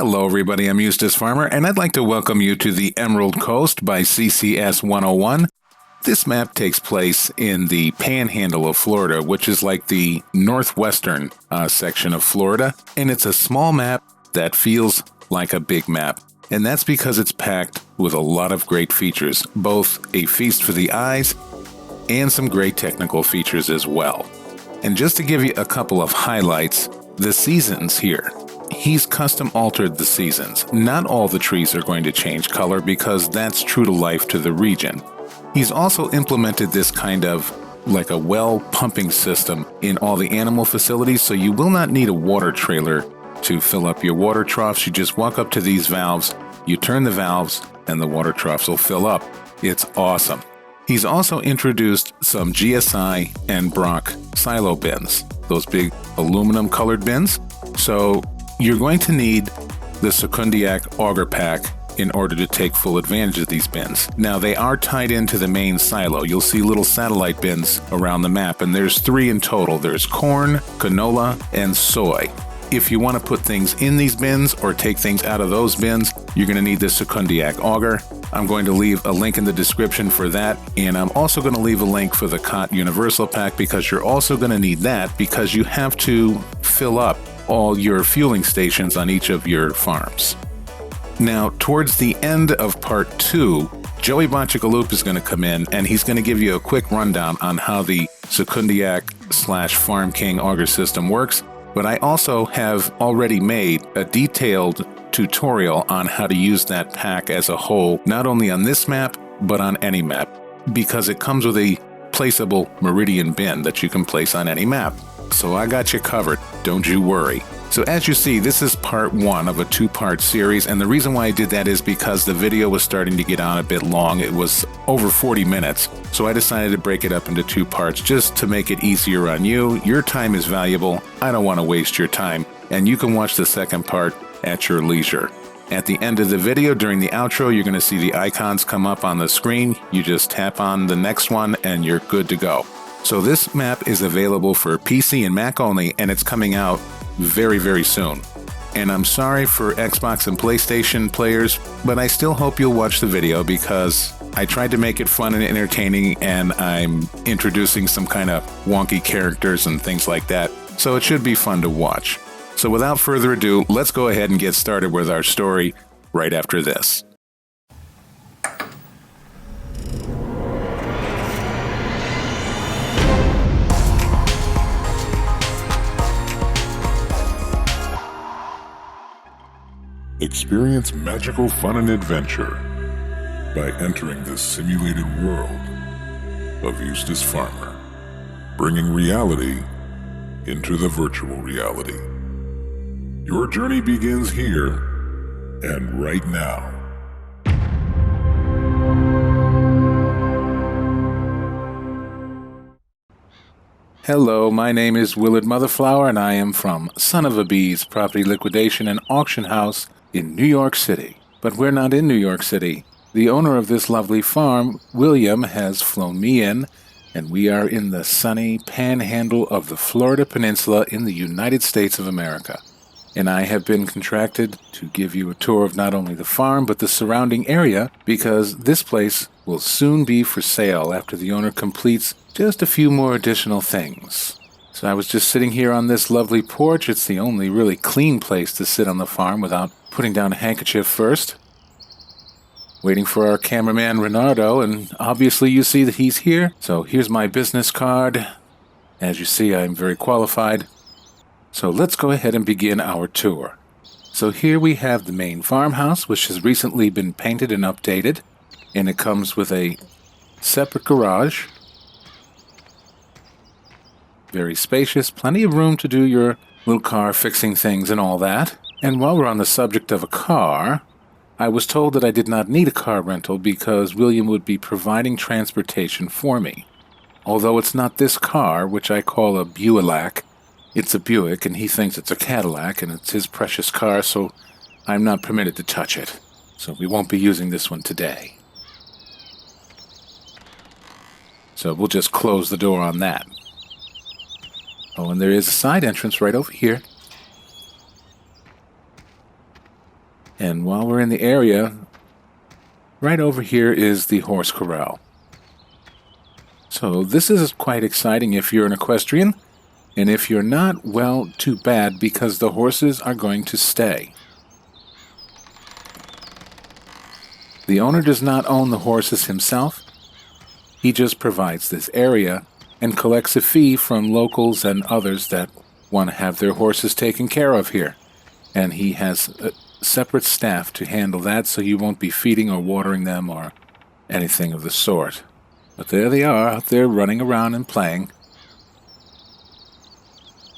Hello everybody, I'm Eustace Farmer, and I'd like to welcome you to the Emerald Coast by CCS 101. This map takes place in the panhandle of Florida, which is like the northwestern section of Florida, and it's a small map that feels like a big map. And that's because it's packed with a lot of great features, both a feast for the eyes and some great technical features as well. And just to give you a couple of highlights, the seasons here. He's custom altered the seasons. Not all the trees are going to change color because that's true to life to the region. He's also implemented this kind of like a well pumping system in all the animal facilities, so you will not need a water trailer to fill up your water troughs. You just walk up to these valves, you turn the valves, and the water troughs will fill up. It's awesome. He's also introduced some GSI and Brock silo bins, those big aluminum colored bins. So you're going to need the Sakundiak Augar pack in order to take full advantage of these bins. Now, they are tied into the main silo. You'll see little satellite bins around the map, and there's 3 in total. There's corn, canola, and soy. If you want to put things in these bins or take things out of those bins, you're going to need the Sakundiak Augar. I'm going to leave a link in the description for that, and I'm also going to leave a link for the Kotte Universal Pack because you're also going to need that because you have to fill up all your fueling stations on each of your farms. Now, towards the end of part 2, Joey Bonchicaloop is going to come in and he's going to give you a quick rundown on how the Sakundiak/Farm King auger system works, but I also have already made a detailed tutorial on how to use that pack as a whole, not only on this map, but on any map, because it comes with a placeable Meridian bin that you can place on any map. So I got you covered, don't you worry. So as you see, this is part 1 of a 2-part series, and the reason why I did that is because the video was starting to get on a bit long. It was over 40 minutes, so I decided to break it up into 2 parts just to make it easier on you. Your time is valuable. I don't want to waste your time, and you can watch the second part at your leisure. At the end of the video, during the outro, you're going to see the icons come up on the screen. You just tap on the next one, and you're good to go. So this map is available for PC and Mac only, and it's coming out very, very soon. And I'm sorry for Xbox and PlayStation players, but I still hope you'll watch the video because I tried to make it fun and entertaining, and I'm introducing some kind of wonky characters and things like that, so it should be fun to watch. So without further ado, let's go ahead and get started with our story right after this. Experience magical fun and adventure by entering the simulated world of Eustace Farmer, bringing reality into the virtual reality. Your journey begins here and right now. Hello, my name is Willard Motherflower, and I am from Son of a Bees Property Liquidation and Auction House in New York City. But we're not in New York City. The owner of this lovely farm, William, has flown me in, and we are in the sunny panhandle of the Florida Peninsula in the United States of America. And I have been contracted to give you a tour of not only the farm, but the surrounding area, because this place will soon be for sale after the owner completes just a few more additional things. So I was just sitting here on this lovely porch. It's the only really clean place to sit on the farm without putting down a handkerchief first. Waiting for our cameraman, Renardo, and obviously you see that he's here. So here's my business card. As you see, I'm very qualified. So let's go ahead and begin our tour. So here we have the main farmhouse, which has recently been painted and updated. And it comes with a separate garage. Very spacious, plenty of room to do your little car fixing things and all that. And while we're on the subject of a car, I was told that I did not need a car rental because William would be providing transportation for me. Although it's not this car, which I call a Buick. It's a Buick, and he thinks it's a Cadillac, and it's his precious car, so I'm not permitted to touch it. So we won't be using this one today. So we'll just close the door on that. Oh, and there is a side entrance right over here. And while we're in the area, right over here is the horse corral. So this is quite exciting if you're an equestrian, and if you're not, well, too bad, because the horses are going to stay. The owner does not own the horses himself. He just provides this area and collects a fee from locals and others that want to have their horses taken care of here. And he has a separate staff to handle that, so you won't be feeding or watering them or anything of the sort. But there they are, out there running around and playing.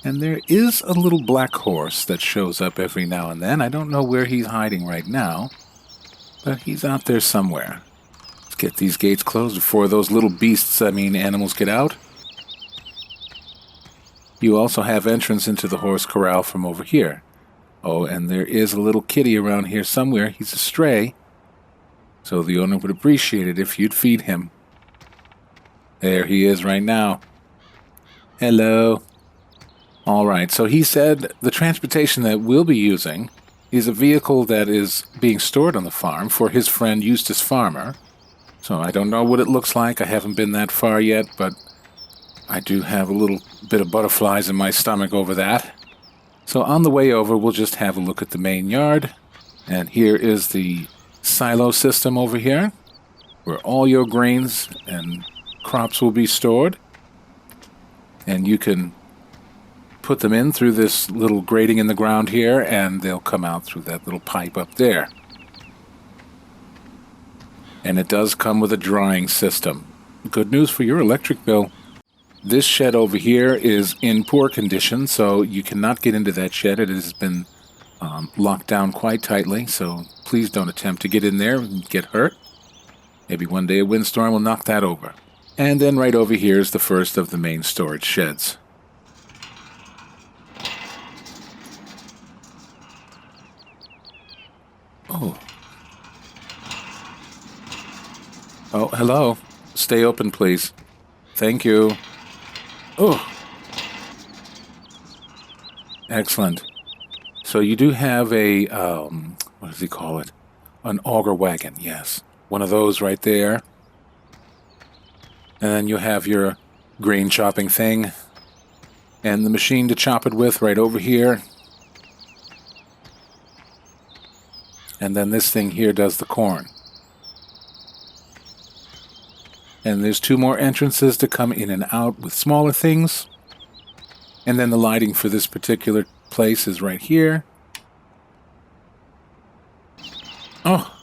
And there is a little black horse that shows up every now and then. I don't know where he's hiding right now, but he's out there somewhere. Let's get these gates closed before those little animals get out. You also have entrance into the horse corral from over here. Oh, and there is a little kitty around here somewhere. He's a stray, so the owner would appreciate it if you'd feed him. There he is right now. Hello. All right, so he said the transportation that we'll be using is a vehicle that is being stored on the farm for his friend Eustace Farmer. So I don't know what it looks like. I haven't been that far yet, but I do have a little bit of butterflies in my stomach over that. So on the way over, we'll just have a look at the main yard. And here is the silo system over here, where all your grains and crops will be stored. And you can put them in through this little grating in the ground here, and they'll come out through that little pipe up there. And it does come with a drying system. Good news for your electric bill. This shed over here is in poor condition, so you cannot get into that shed. It has been locked down quite tightly, so please don't attempt to get in there and get hurt. Maybe one day a windstorm will knock that over. And then right over here is the first of the main storage sheds. Oh. Oh, hello. Stay open, please. Thank you. Oh. Excellent. So you do have a, what does he call it? An auger wagon, yes. One of those right there. And then you have your grain chopping thing. And the machine to chop it with right over here. And then this thing here does the corn. And there's two more entrances to come in and out with smaller things. And then the lighting for this particular place is right here. Oh,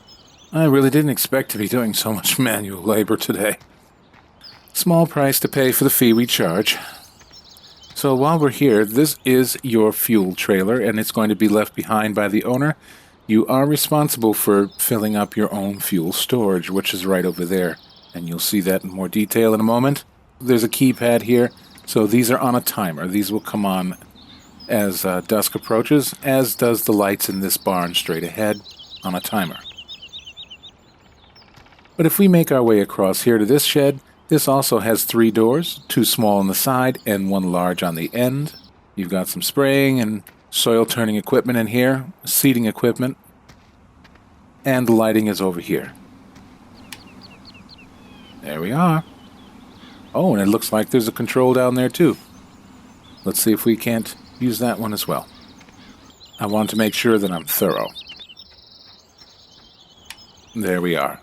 I really didn't expect to be doing so much manual labor today. Small price to pay for the fee we charge. So while we're here, this is your fuel trailer, and it's going to be left behind by the owner. You are responsible for filling up your own fuel storage, which is right over there. And you'll see that in more detail in a moment. There's a keypad here, so these are on a timer. These will come on as dusk approaches, as does the lights in this barn straight ahead on a timer. But if we make our way across here to this shed, this also has 3 doors, 2 small on the side and 1 large on the end. You've got some spraying and soil turning equipment in here, seeding equipment, and the lighting is over here. There we are. Oh, and it looks like there's a control down there too. Let's see if we can't use that one as well. I want to make sure that I'm thorough. There we are.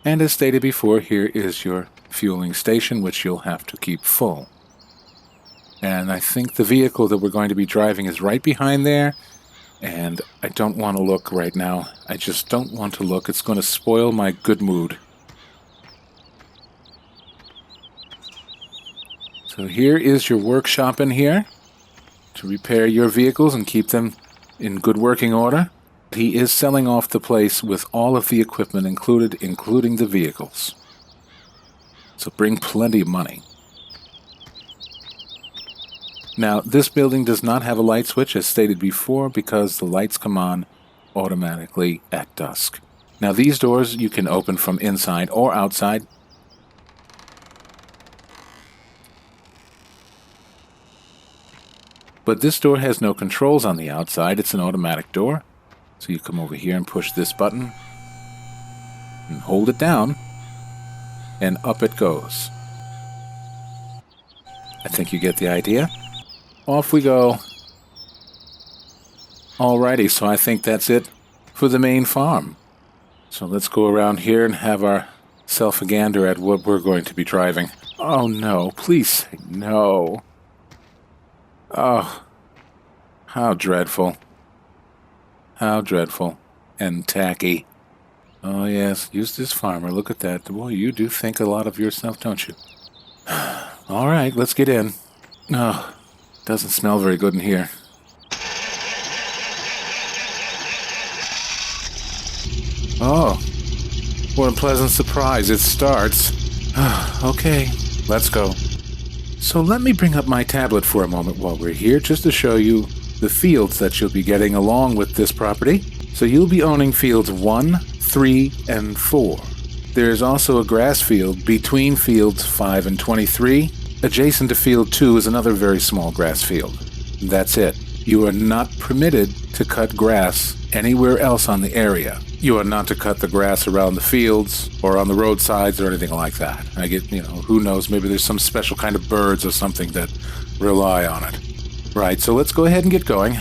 And as stated before, here is your fueling station, which you'll have to keep full. And I think the vehicle that we're going to be driving is right behind there. And I don't want to look right now. I just don't want to look. It's going to spoil my good mood. So here is your workshop in here to repair your vehicles and keep them in good working order. He is selling off the place with all of the equipment included, including the vehicles. So bring plenty of money. Now, this building does not have a light switch, as stated before, because the lights come on automatically at dusk. Now, these doors you can open from inside or outside. But this door has no controls on the outside. It's an automatic door. So you come over here and push this button and hold it down, and up it goes. I think you get the idea. Off we go. Alrighty, so I think that's it for the main farm. So let's go around here and have ourself a gander at what we're going to be driving. Oh no, please say no. Oh, how dreadful. How dreadful and tacky. Oh yes, Eustace Farmer, look at that. Boy, you do think a lot of yourself, don't you? Alright, let's get in. Oh, doesn't smell very good in here. Oh, what a pleasant surprise. It starts. Okay, let's go. So let me bring up my tablet for a moment while we're here, just to show you the fields that you'll be getting along with this property. So you'll be owning fields 1, 3, and 4. There's also a grass field between fields 5 and 23. Adjacent to field 2 is another very small grass field. That's it. You are not permitted to cut grass anywhere else on the area. You are not to cut the grass around the fields or on the roadsides or anything like that. I get, who knows, maybe there's some special kind of birds or something that rely on it. Right, so let's go ahead and get going.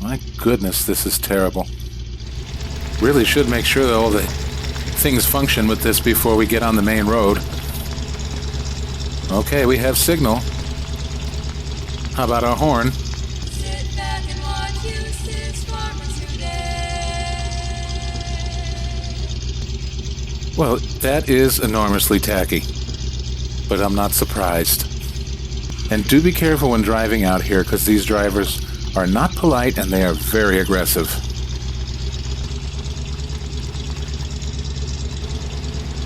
My goodness, this is terrible. Really should make sure that all the things function with this before we get on the main road. Okay, we have signal. How about our horn? Sit back and watch Eustace Farmer today. Well, that is enormously tacky, but I'm not surprised. And do be careful when driving out here, because these drivers are not polite and they are very aggressive.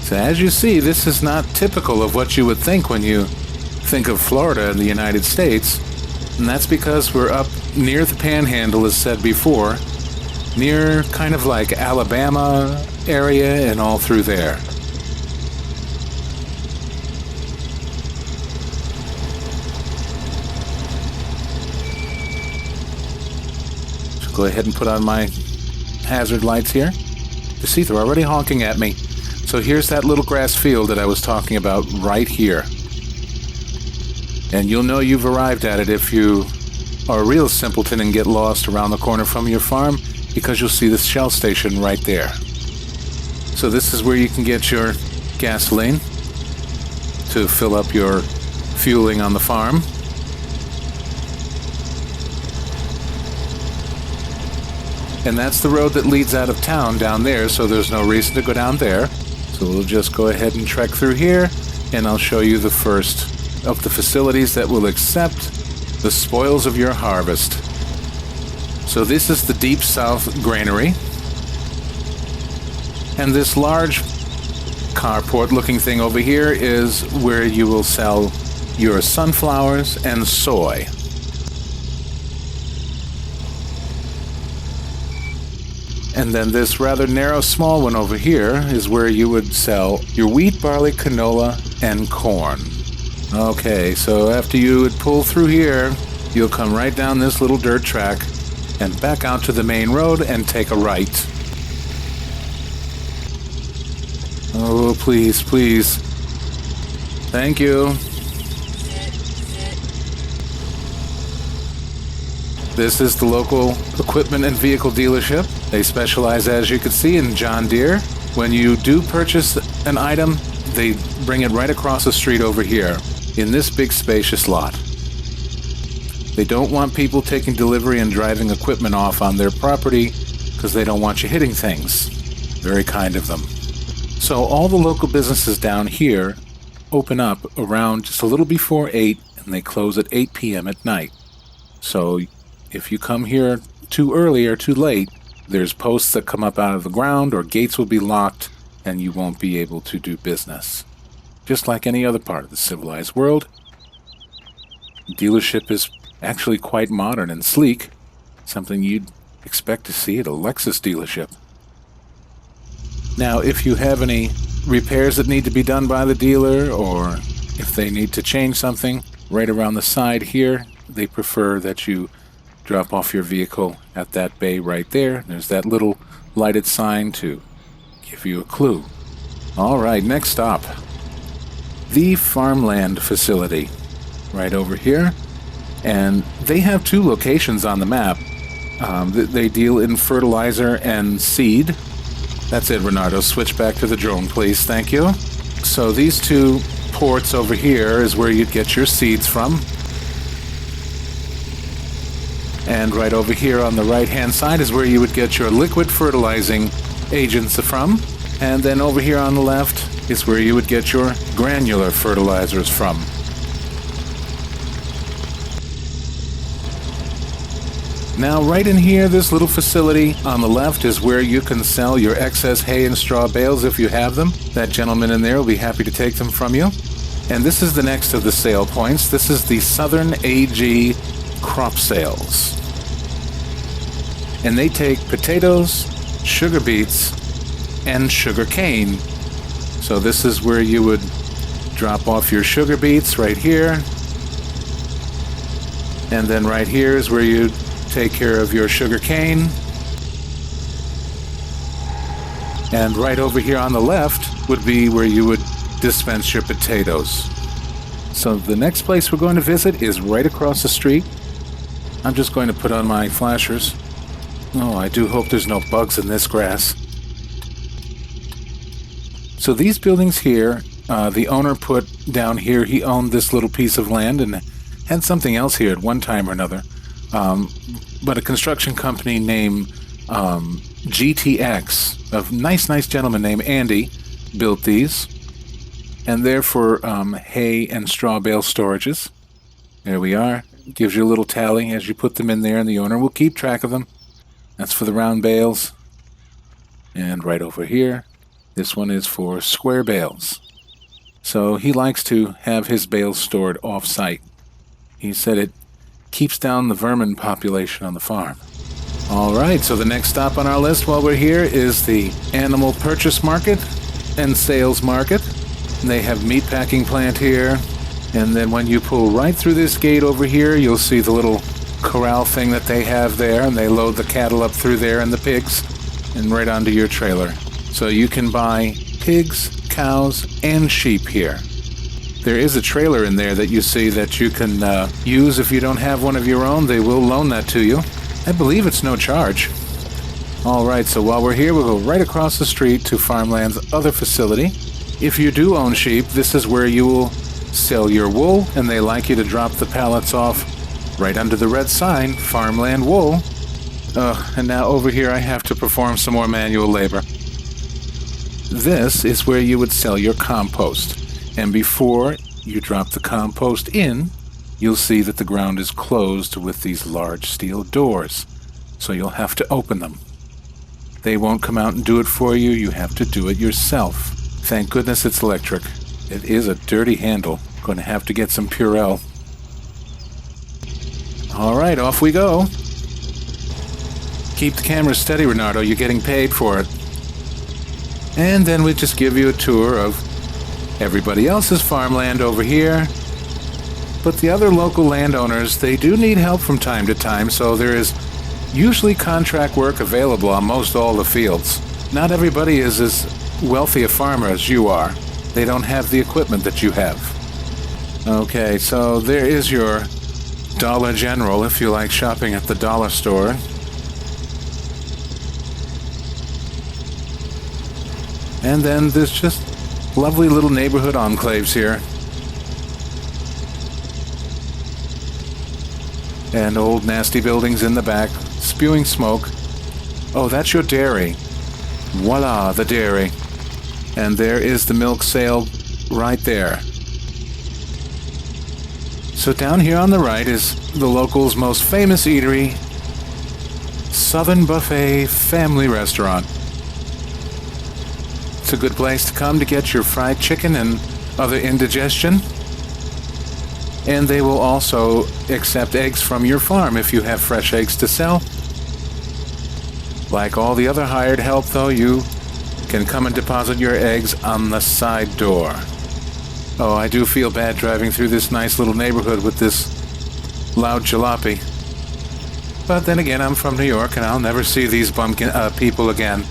So as you see, this is not typical of what you would think when you think of Florida in the United States. And that's because we're up near the panhandle, as said before, near kind of like Alabama area and all through there. So go ahead and put on my hazard lights here. You see, they're already honking at me. So here's that little grass field that I was talking about right here. And you'll know you've arrived at it if you are a real simpleton and get lost around the corner from your farm, because you'll see this Shell station right there. So this is where you can get your gasoline to fill up your fueling on the farm. And that's the road that leads out of town down there, so there's no reason to go down there. So we'll just go ahead and trek through here, and I'll show you the first of the facilities that will accept the spoils of your harvest. So this is the Deep South Granary. And this large carport looking thing over here is where you will sell your sunflowers and soy. And then this rather narrow small one over here is where you would sell your wheat, barley, canola, and corn. Okay, so after you would pull through here, you'll come right down this little dirt track and back out to the main road and take a right. Oh, please, please. Thank you. This is the local equipment and vehicle dealership. They specialize, as you can see, in John Deere. When you do purchase an item, they bring it right across the street over here in this big spacious lot. They don't want people taking delivery and driving equipment off on their property because they don't want you hitting things. Very kind of them. So all the local businesses down here open up around just a little before 8, and they close at 8 p.m. at night. So if you come here too early or too late, there's posts that come up out of the ground, or gates will be locked, and you won't be able to do business. Just like any other part of the civilized world. The dealership is actually quite modern and sleek, something you'd expect to see at a Lexus dealership. Now, if you have any repairs that need to be done by the dealer, or if they need to change something, right around the side here, they prefer that you drop off your vehicle at that bay right there. There's that little lighted sign to give you a clue. All right, next stop. The Farmland facility. Right over here. And they have 2 locations on the map. They deal in fertilizer and seed. That's it, Renardo. Switch back to the drone, please. Thank you. So these 2 ports over here is where you'd get your seeds from. And right over here on the right-hand side is where you would get your liquid fertilizing agents from. And then over here on the left is where you would get your granular fertilizers from. Now, right in here, this little facility on the left is where you can sell your excess hay and straw bales if you have them. That gentleman in there will be happy to take them from you. And this is the next of the sale points. This is the Southern AG Crop Sales. And they take potatoes, sugar beets, and sugar cane. So this is where you would drop off your sugar beets right here. And then right here is where you take care of your sugar cane. And right over here on the left would be where you would dispense your potatoes. So the next place we're going to visit is right across the street. I'm just going to put on my flashers. Oh, I do hope there's no bugs in this grass. So these buildings here, the owner put down here, he owned this little piece of land and had something else here at one time or another. But a construction company named GTX, a nice gentleman named Andy, built these. And they're for hay and straw bale storages. There we are. Gives you a little tally as you put them in there, and the owner will keep track of them. That's for the round bales. And right over here, this one is for square bales. So he likes to have his bales stored off-site. He said it keeps down the vermin population on the farm. All right, so the next stop on our list while we're here is the Animal Purchase Market and Sales Market. They have meat packing plant here. And then when you pull right through this gate over here, you'll see the little corral thing that they have there, and they load the cattle up through there and the pigs and right onto your trailer. So you can buy pigs, cows, and sheep here. There is a trailer in there that you see that you can use if you don't have one of your own. They will loan that to you. I believe it's no charge. All right, so while we're here, we'll go right across the street to Farmland's other facility. If you do own sheep, this is where you will sell your wool, and they like you to drop the pallets off right under the red sign, Farmland Wool. And now over here I have to perform some more manual labor. This is where you would sell your compost. And before you drop the compost in, you'll see that the ground is closed with these large steel doors. So you'll have to open them. They won't come out and do it for you. You have to do it yourself. Thank goodness it's electric. It is a dirty handle. Going to have to get some Purell. All right, off we go. Keep the camera steady, Renardo. You're getting paid for it. And then we just give you a tour of everybody else's farmland over here. But the other local landowners, they do need help from time to time, so there is usually contract work available on most all the fields. Not everybody is as wealthy a farmer as you are. They don't have the equipment that you have. Okay, so there is your Dollar General if you like shopping at the dollar store. And then there's just lovely little neighborhood enclaves here. And old nasty buildings in the back, spewing smoke. Oh, that's your dairy. Voila, the dairy. And there is the milk sale right there. So down here on the right is the local's most famous eatery, Southern Buffet Family Restaurant. It's a good place to come to get your fried chicken and other indigestion. And they will also accept eggs from your farm if you have fresh eggs to sell. Like all the other hired help, though, you can come and deposit your eggs on the side door. Oh, I do feel bad driving through this nice little neighborhood with this loud jalopy. But then again, I'm from New York, and I'll never see these bumpkin people again.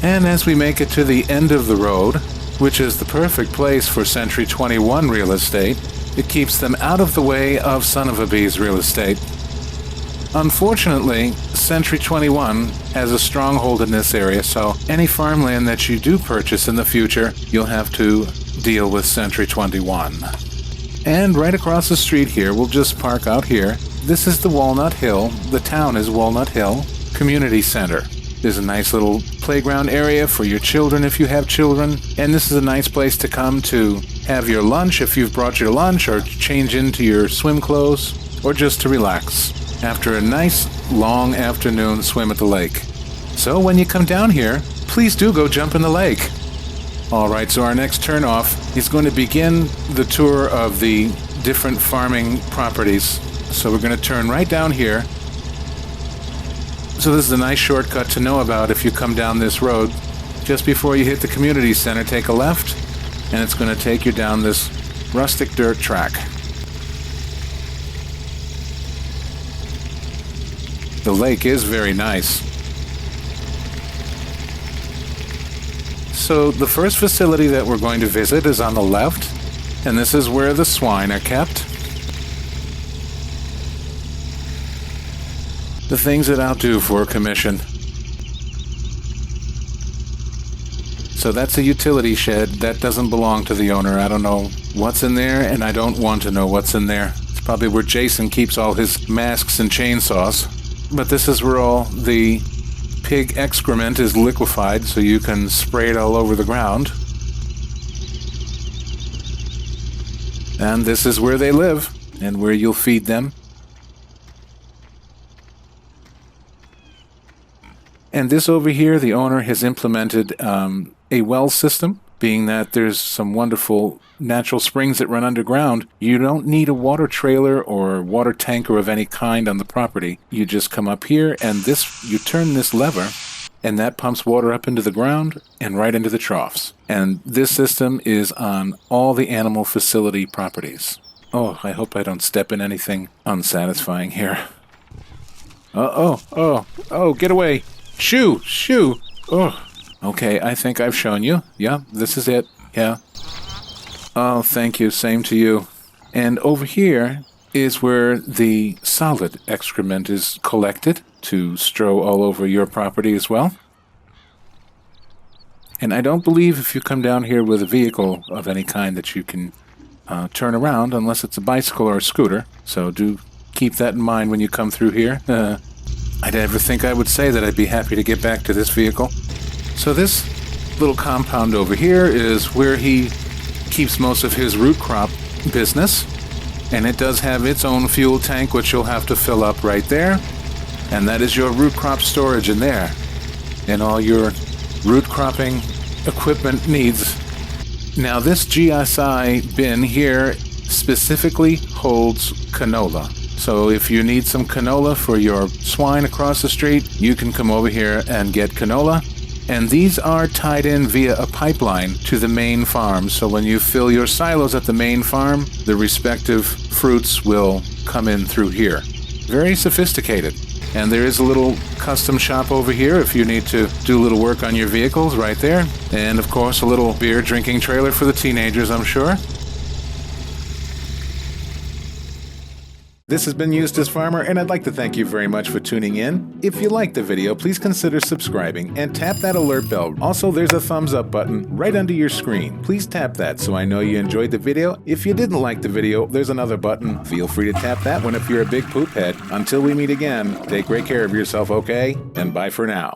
And as we make it to the end of the road, which is the perfect place for Century 21 real estate, it keeps them out of the way of Son of a Bee's real estate. Unfortunately, Century 21 has a stronghold in this area, so any farmland that you do purchase in the future, you'll have to deal with Century 21. And right across the street here, we'll just park out here. This is the Walnut Hill, the town is Walnut Hill Community Center. There's a nice little playground area for your children if you have children, and this is a nice place to come to have your lunch if you've brought your lunch, or change into your swim clothes, or just to relax after a nice long afternoon swim at the lake. So when you come down here, please do go jump in the lake. Alright, so our next turn off is going to begin the tour of the different farming properties. So we're going to turn right down here. So this is a nice shortcut to know about if you come down this road. Just before you hit the community center, take a left, and it's going to take you down this rustic dirt track. The lake is very nice. So the first facility that we're going to visit is on the left, and this is where the swine are kept. The things that I'll do for a commission. So that's a utility shed. That doesn't belong to the owner. I don't know what's in there, and I don't want to know what's in there. It's probably where Jason keeps all his masks and chainsaws. But this is where all the pig excrement is liquefied, so you can spray it all over the ground. And this is where they live, and where you'll feed them. And this over here, the owner has implemented a well system, being that there's some wonderful natural springs that run underground. You don't need a water trailer or water tanker of any kind on the property. You just come up here, and you turn this lever, and that pumps water up into the ground and right into the troughs. And this system is on all the animal facility properties. Oh, I hope I don't step in anything unsatisfying here. Oh, get away. Shoo! Oh. Okay, I think I've shown you. Yeah, this is it. Yeah. Oh, thank you. Same to you. And over here is where the solid excrement is collected to strow all over your property as well. And I don't believe if you come down here with a vehicle of any kind that you can turn around unless it's a bicycle or a scooter. So do keep that in mind when you come through here. I'd never think I would say that I'd be happy to get back to this vehicle. So this little compound over here is where he keeps most of his root crop business. And it does have its own fuel tank, which you'll have to fill up right there. And that is your root crop storage in there. And all your root cropping equipment needs. Now this GSI bin here specifically holds canola. So if you need some canola for your swine across the street, you can come over here and get canola. And these are tied in via a pipeline to the main farm. So when you fill your silos at the main farm, the respective fruits will come in through here. Very sophisticated. And there is a little custom shop over here if you need to do a little work on your vehicles right there. And of course, a little beer drinking trailer for the teenagers, I'm sure. This has been Eustace Farmer, and I'd like to thank you very much for tuning in. If you liked the video, please consider subscribing and tap that alert bell. Also, there's a thumbs up button right under your screen. Please tap that so I know you enjoyed the video. If you didn't like the video, there's another button. Feel free to tap that one if you're a big poop head. Until we meet again, take great care of yourself, okay? And bye for now.